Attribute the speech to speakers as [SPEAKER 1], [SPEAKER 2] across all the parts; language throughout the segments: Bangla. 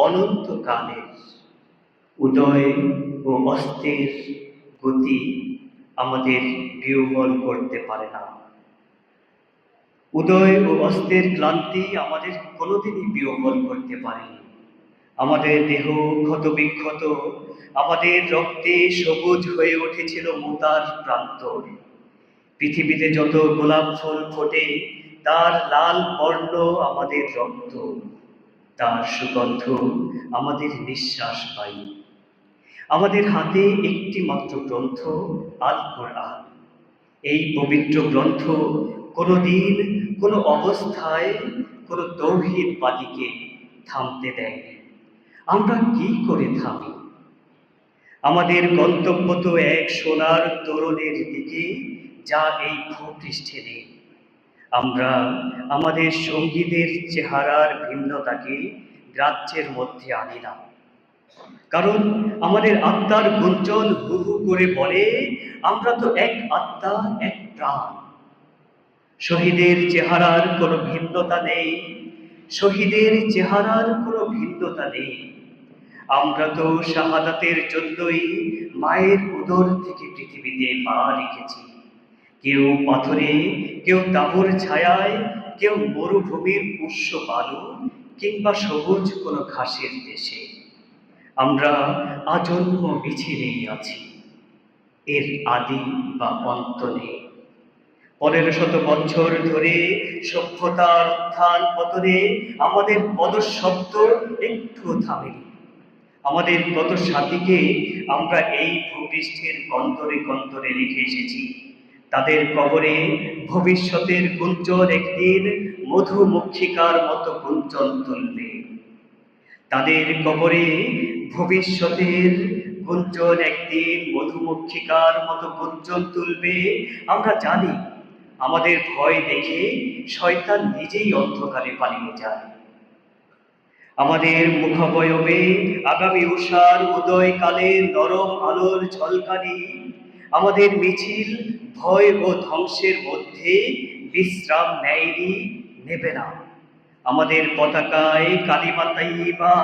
[SPEAKER 1] অনন্তকালের উদয় ও অস্তের গতি আমাদের বিহ্বল করতে পারে না। উদয় ও অস্তের ক্লান্তি আমাদের কোনোদিনই বিহ্বল করতে পারেনি। আমাদের দেহ ক্ষতবিক্ষত, আমাদের রক্তে সবুজ হয়ে উঠেছিল মোতার প্রান্তর। পৃথিবীতে যত গোলাপ ফুল ফোটে তার লাল বর্ণ আমাদের রক্ত, তার সুগন্ধ আমাদের নিঃশ্বাস পাই। আমাদের হাতে একটি মাত্র গ্রন্থ, আল কোরআন। এই পবিত্র গ্রন্থ কোনোদিন কোনো অবস্থায় কোনো তৌহিদবাদীকে থামতে দেয়নি। আমরা কি করে থামি? আমাদের গন্তব্য তো এক সোনার তরুণের দিকে, যা এই ভূপৃষ্ঠে নেই। আমরা আমাদের সঙ্গীদের চেহারার ভিন্নতাকে গ্রাহ্যের মধ্যে আনি না, কারণ আমাদের আত্মার গুঞ্জন হু হু করে বলে, আমরা তো এক আত্মা, এক প্রাণ। শহীদের চেহারার কোনো ভিন্নতা নেই, শহীদের চেহারার কোনো ভিন্নতা নেই। আমরা তো শাহাদাতের জন্যই মায়ের উদর থেকে পৃথিবীতে পা রেখেছি। কেউ পাথরে, কেউ তাঁবুর ছায়ায়, কেউ মরুভূমির উৎস বালু কিংবা সবুজ কোনো ঘাসের দেশে। আমরা আজন্ম মিছিলেই আছি, এর আদি বা অন্ত নেই। 1500 বছর ধরে সভ্যতার উত্থান পতনে আমাদের পদশব্দ একটুও থামেনি। আমাদের কত সাথীকে আমরা এই ভূপৃষ্ঠের কন্তরে কন্তরে রেখে এসেছি। তাদের কবরে ভবিষ্যতের গুঞ্জন একদিন মধুমক্ষিকার মতো গুঞ্জন তুলবে। তাদের কবরে ভবিষ্যতের গুঞ্জন একদিন মধুমক্ষিকার মতো গুঞ্জন তুলবে। আমরা জানি আমাদের ভয় দেখে শয়তান নিজেই অন্ধকারে পালিয়ে যায়। আমাদের মুখাবয়বে আগামী উষার উদয়কালে নরম আলোর ঝলকানি। আমাদের মিছিল ভয় ও ধ্বংসের মধ্যে বিশ্রাম নেয়নি, নেবে না। আমাদের পতাকায় কালিমা তাইয়্যিবা,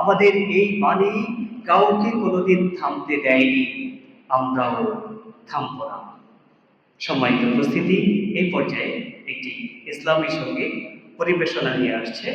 [SPEAKER 1] আমাদের এই বাণী কাউকে কোনোদিন থামতে দেয়নি, আমরাও থামব না। সম্মানিত উপস্থিতি, এই পর্যায়ে একটি ইসলামী সঙ্গীত পরিবেশনা নিয়ে আসছে